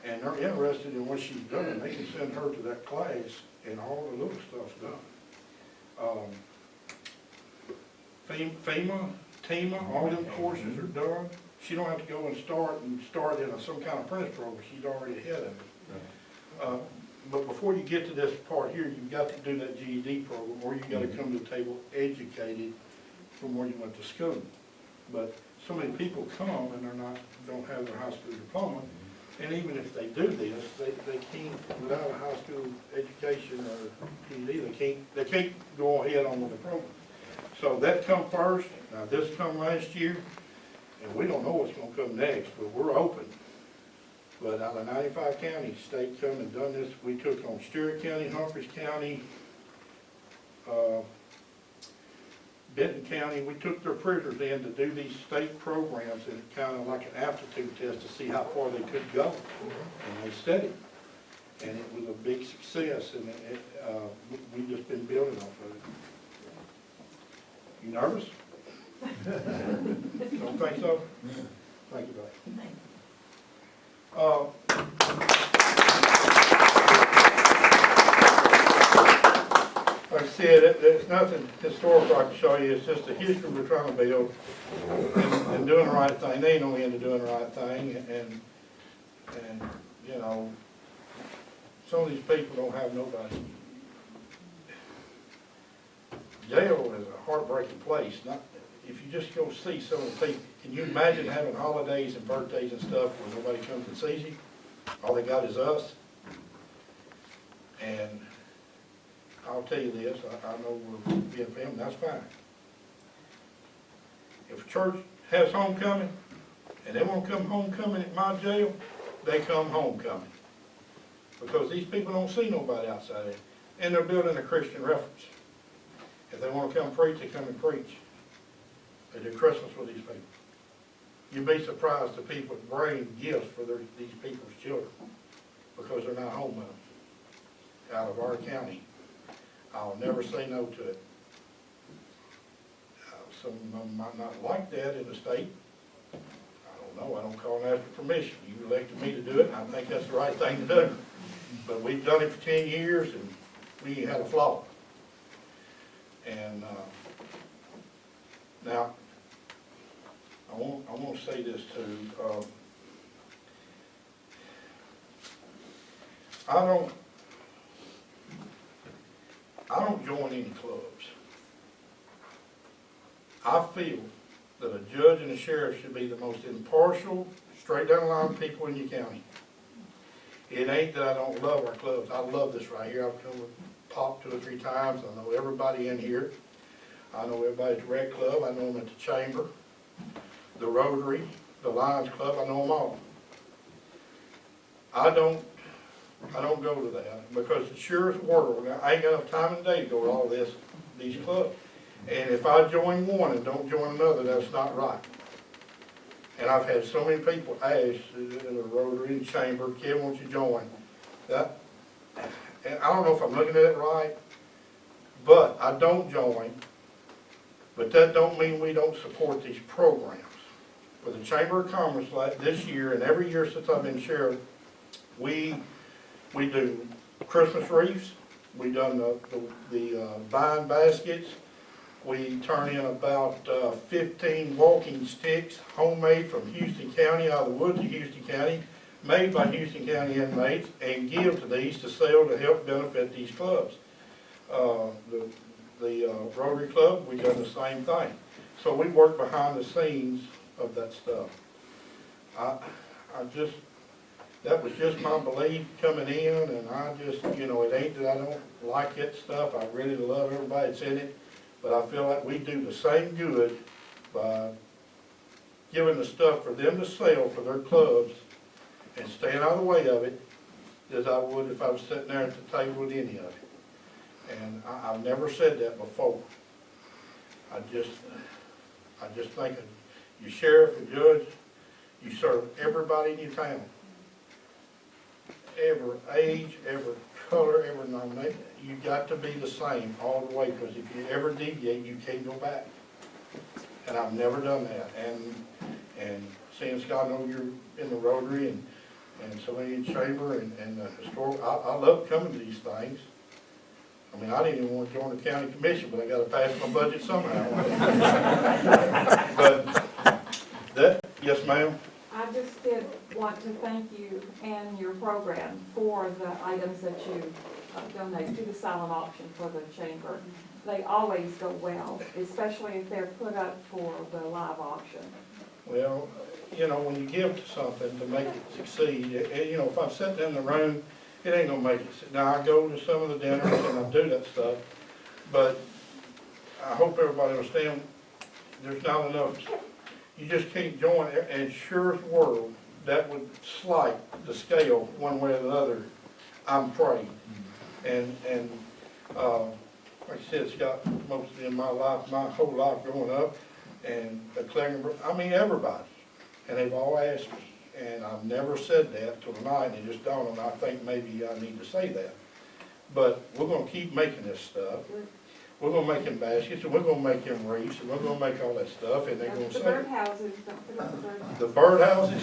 And they're interested in what she's done. They can send her to that class and all the little stuff's done. FEMA, all them courses are done. She don't have to go and start in some kind of apprentice program. She's already ahead of it. But before you get to this part here, you've got to do that GED program, or you've got to come to the table educated from where you went to school. But so many people come and don't have their high school diploma, and even if they do this, they can't, without a high school education or GED, they can't go ahead on with the program. So that come first. Now this come last year, and we don't know what's gonna come next, but we're open. But out of 95 counties, state come and done this. We took on Stewart County, Humphreys County, Benton County. We took their prisoners in to do these state programs, and it kind of like an aptitude test to see how far they could go. And they studied, and it was a big success, and we've just been building off of it. You nervous? Don't think so? Thank you, buddy. Like I said, there's nothing historical I can show you, it's just the history we're trying to build and doing the right thing. They ain't no end to doing the right thing, and, you know, some of these people don't have nobody. Jail is a heartbreaking place. Not, if you just go see some of the people, can you imagine having holidays and birthdays and stuff where nobody comes and sees you? All they got is us. And I'll tell you this, I know we're being filmed, that's fine. If a church has homecoming, and they won't come homecoming at my jail, they come homecoming. Because these people don't see nobody outside there, and they're building a Christian reference. If they want to come preach, they come and preach. They do Christmas with these people. You'd be surprised the people bring gifts for these people's children, because they're not home with them, out of our county. I'll never say no to it. Some of them might not like that in the state. I don't know, I don't call and ask for permission. You elected me to do it, and I think that's the right thing to do. But we've done it for 10 years, and we ain't had a flaw. And now, I want to say this too. I don't join any clubs. I feel that a judge and a sheriff should be the most impartial, straight down the line people in your county. It ain't that I don't love our clubs. I love this right here. I've come and talked 2 or 3 times. I know everybody in here. I know everybody at the Rec Club. I know them at the Chamber, the Rotary, the Lions Club. I know them all. I don't go to that because the surest world, I ain't got enough time in the day to go to all these clubs. And if I join one and don't join another, that's not right. And I've had so many people ask in the Rotary and Chamber, Kid, won't you join? That, and I don't know if I'm looking at it right, but I don't join. But that don't mean we don't support these programs. For the Chamber of Commerce, like this year and every year since I've been sheriff, we do Christmas wreaths, we done the vine baskets, we turn in about 15 walking sticks, homemade from Houston County, out of the woods of Houston County, made by Houston County inmates, and give to these to sell to help benefit these clubs. The Rotary Club, we done the same thing. So we work behind the scenes of that stuff. That was just my belief coming in, and I just, you know, it ain't that I don't like that stuff. I really love everybody that's in it, but I feel like we do the same good by giving the stuff for them to sell for their clubs and staying out of the way of it as I would if I was sitting there at the table with any of it. And I've never said that before. I just think you sheriff and judge, you serve everybody in your town. Every age, every color, every nomination, you got to be the same all the way, because if you ever deviate, you can't go back. And I've never done that. And seeing Scott, I know you're in the Rotary and somebody in the Chamber and the historic, I love coming to these things. I mean, I didn't even want to join the county commission, but I got to pass my budget somehow. But yes, ma'am. I just did want to thank you and your program for the items that you donate to the silent auction for the chamber. They always go well, especially if they're put up for the live auction. Well, you know, when you give to something to make it succeed, you know, if I'm sitting in the room, it ain't gonna make it. Now, I go to some of the dinners and I do that stuff, but I hope everybody understands there's not enough. You just can't join it, and surest world, that would slight the scale one way or the other, I'm afraid. And like I said, Scott, mostly in my life, my whole life growing up, and I mean, everybody, and they've all asked me, and I've never said that till tonight, and it just dawned on me, I think maybe I need to say that. But we're gonna keep making this stuff. We're gonna make them baskets, and we're gonna make them wreaths, and we're gonna make all that stuff, and they're gonna The say. birdhouses, don't forget The birdhouses,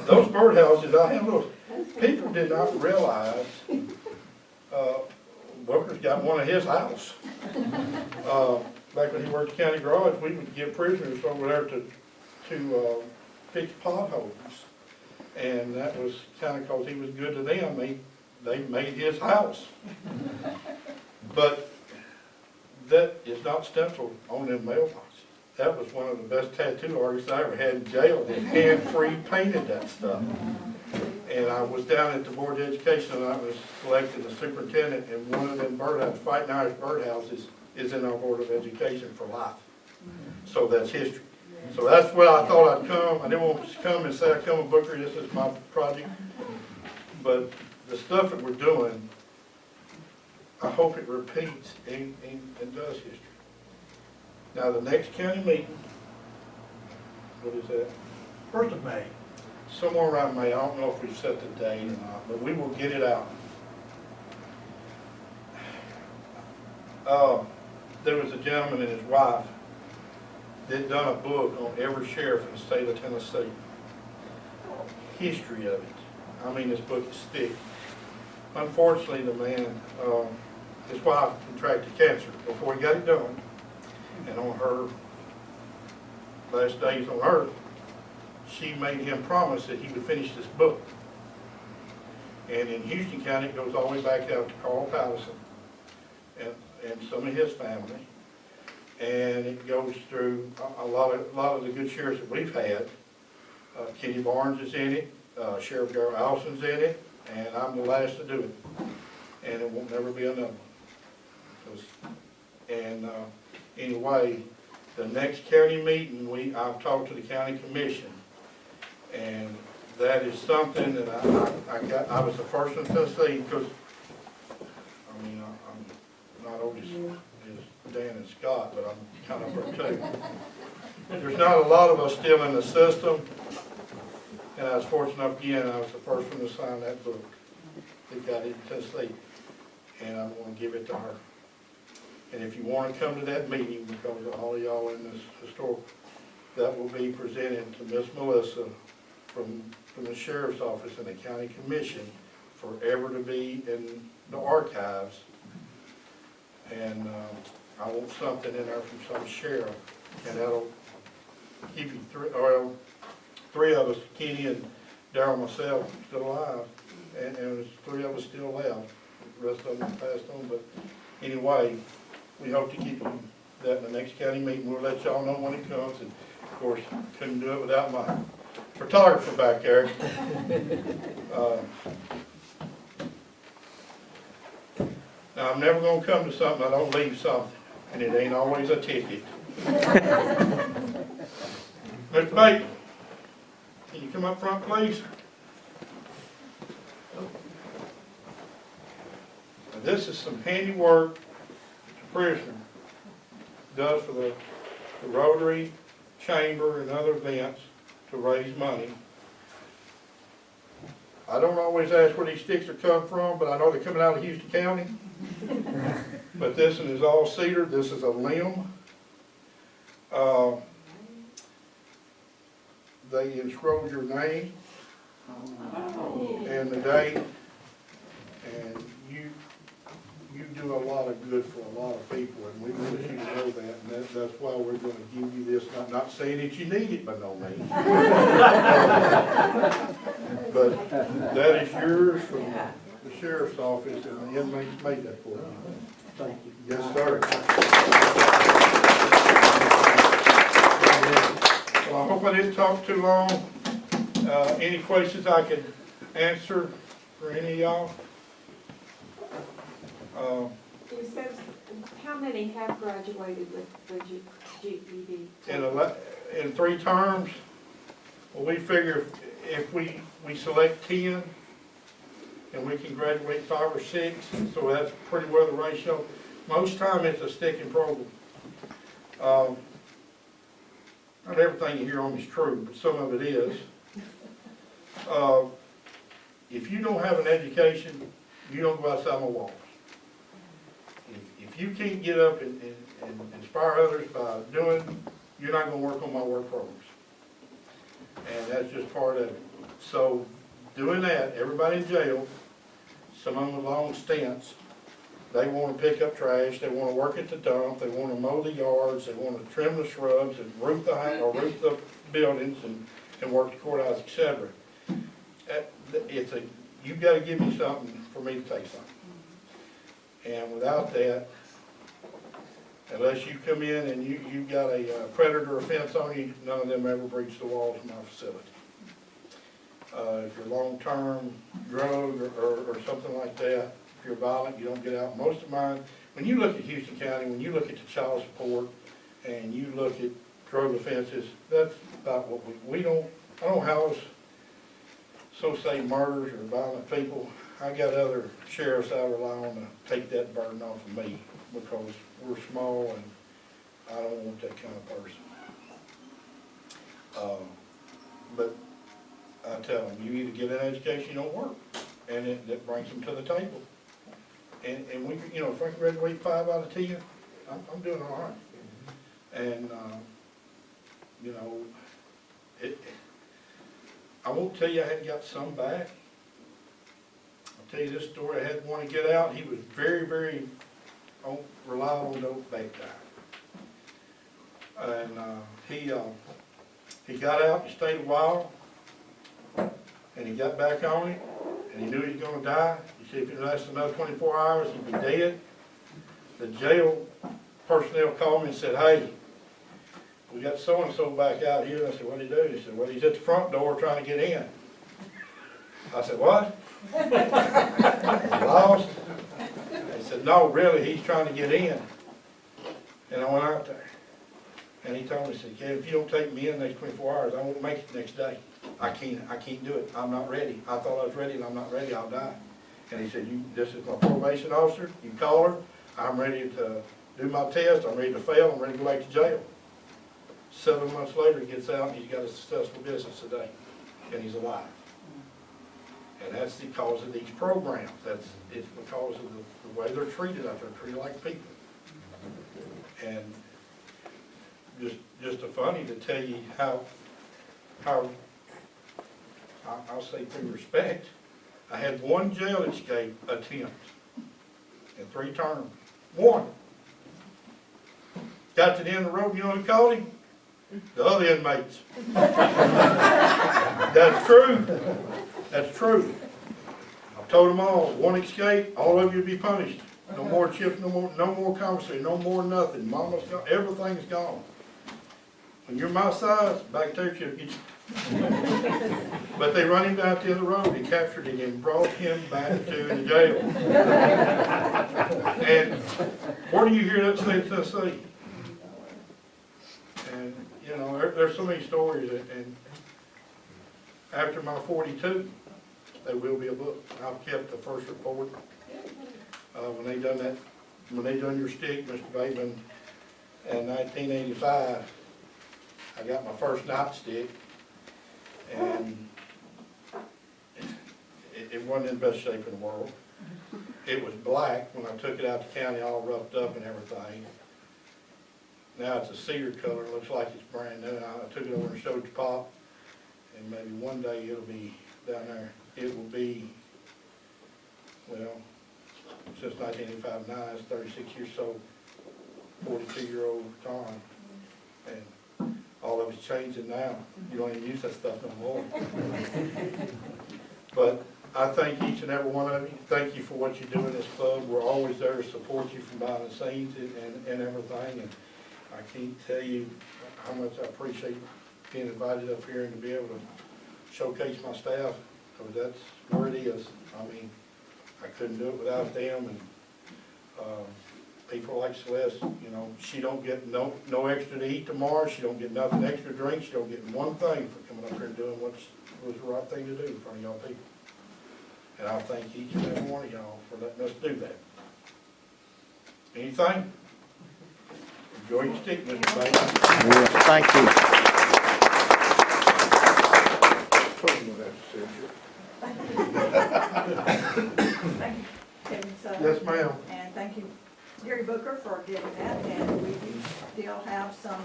those birdhouses, I have those, people did not realize, Booker's got one of his house. Back when he worked the county garage, we would give prisoners over there to fix potholes. And that was kinda 'cause he was good to them, they made his house. But that is not stenciled on them mailboxes. That was one of the best tattoo artists I ever had in jail. They hand-free painted that stuff. And I was down at the Board of Education and I was selected as superintendent, and one of them birdhouses, Fighting Irish birdhouses, is in our Board of Education for life. So that's history. So that's where I thought I'd come. I didn't want to come and say I come with Booker, this is my project. But the stuff that we're doing, I hope it repeats and does history. Now, the next county meeting, what is that? 1st of May. Somewhere around May. I don't know if we've set the date or not, but we will get it out. There was a gentleman and his wife that done a book on every sheriff in the state of Tennessee. History of it. I mean, this book is thick. Unfortunately, the man, his wife contracted cancer before he got it done. And on her last days on earth, she made him promise that he would finish this book. And in Houston County, it goes all the way back out to Carl Patterson and some of his family. And it goes through a lot of the good sheriffs that we've had. Kenny Barnes is in it, Sheriff Darrell Allison's in it, and I'm the last to do it. And it won't never be another one. Anyway, the next county meeting, I've talked to the county commission, and that is something that I was the first one to see, because, I mean, I'm not old as Dan and Scott, but I'm kind of up too. There's not a lot of us still in the system, and I was fortunate enough, again, I was the first one to sign that book. They got it in Tennessee, and I'm going to give it to her. And if you want to come to that meeting, because all of y'all in this historical, that will be presented to Miss Melissa from the sheriff's office and the county commission forever to be in the archives. And I want something in there from some sheriff, and that'll keep you three of us, Kenny and Darrell, myself, still alive, and there's 3 of us still left. The rest of them passed on, but anyway, we hope to keep you that in the next county meeting. We'll let y'all know when it comes, and of course, couldn't do it without my photographer back there. Now, I'm never gonna come to something, I don't leave something, and it ain't always a ticket. Mr. Bates, can you come up front, please? Now, this is some handiwork the prisoner does for the Rotary Chamber and other events to raise money. I don't always ask where these sticks are coming from, but I know they're coming out of Houston County. But this one is all cedar. This is a limb. They inscribed your name and the date, and you do a lot of good for a lot of people, and we want you to know that, and that's why we're going to give you this. Not saying that you need it by no means, but that is yours from the sheriff's office, and the inmates made that for you. Thank you. Yes, sir. Well, I hope I didn't talk too long. Any questions I can answer for any of y'all? It says, how many have graduated with the GED? In 3 terms, well, we figure if we select 10, and we can graduate 5 or 6, so that's pretty well the ratio. Most time it's a sticking program. Not everything you hear on me is true, but some of it is. If you don't have an education, you don't go outside my walls. If you can't get up and inspire others by doing, you're not going to work on my work programs. And that's just part of it. So doing that, everybody in jail, some of them with long stints, They wanna pick up trash, they wanna work at the dump, they wanna mow the yards, they wanna trim the shrubs and roof the house, or roof the buildings and work the courthouse, et cetera. You gotta give me something for me to take something. And without that, unless you come in and you've got a predator offense on you, none of them ever breach the walls of my facility. If you're long-term drug or something like that, if you're violent, you don't get out. Most of mine, when you look at Houston County, when you look at the child support and you look at drug offenses, that's about what I don't house, so say murders or violent people. I got other sheriffs I rely on to take that burden off of me because we're small and I don't want that kind of person. But I tell them, you either get an education, you don't work, and that brings them to the table. And we, if I can graduate 5 out of 10, I'm doing all right. And I won't tell you I hadn't got some back. I'll tell you this story. I had one to get out. He was very, very reliable on those big time. And he got out. He stayed a while. And he got back on it, and he knew he was going to die. He said if it lasted another 24 hours, he'd be dead. The jail personnel called me and said, hey, we got so-and-so back out here. And I said, what'd he do? He said, well, he's at the front door trying to get in. I said, what? Lost? He said, no, really, he's trying to get in. And I went out there. And he told me, he said, yeah, if you don't take me in the next 24 hours, I won't make it the next day. I can't do it. I'm not ready. I thought I was ready and I'm not ready. I'll die. And he said, this is my probation officer. You call her. I'm ready to do my test. I'm ready to fail. I'm ready to go back to jail. 7 months later, he gets out and he's got a successful business today. And he's alive. And that's because of these programs. It's because of the way they're treated out there, treated like people. And just funny to tell you how I'll say through respect, I had one jail escape attempt in 3 terms. One. Got to the end of the road, you know who called him? The other inmates. That's true. That's true. I told them all, one escape, all of you be punished. No more chips, no more conversation, no more nothing. Mama's gone, everything's gone. When you're my size, back there she'll get you. But they run him down to the end of the road and captured him and brought him back to the jail. And where do you hear that state in Tennessee? And there's so many stories. And after my 42, there will be a book. I've kept the first report. When they done your stick, Mr. Bateman, in 1985. I got my first nightstick, and it wasn't in the best shape in the world. It was black when I took it out to county, all roughed up and everything. Now it's a cedar color, it looks like it's brand new. I took it over and showed it to Pop, and maybe one day it'll be down there. It will be, well, since 1985, now it's 36 years old, 42-year-old Tom, and all of it's changing now. You don't even use that stuff no more. But I thank each and every one of you. Thank you for what you do in this club. We're always there to support you from behind the scenes and everything. And I can't tell you how much I appreciate being invited up here and to be able to showcase my staff, because that's where it is. I mean, I couldn't do it without them. And people like Celeste, she don't get no extra to eat tomorrow. She don't get nothing extra to drink. She don't get one thing for coming up here and doing what was the right thing to do in front of y'all people. And I thank each and every one of y'all for letting us do that. Anything? Enjoy your stick, Mr. Bates. Thank you. Thank you, Kevin Sugg. Yes, ma'am. And thank you, Gary Booker, for giving that. And we do still have some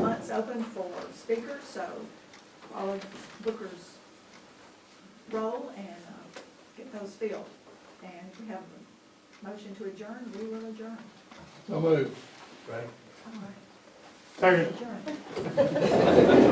months open for speakers, so all of Booker's roll and get those filled. And we have motion to adjourn, we will adjourn. So moved. Right. All right. Second. Adjourn.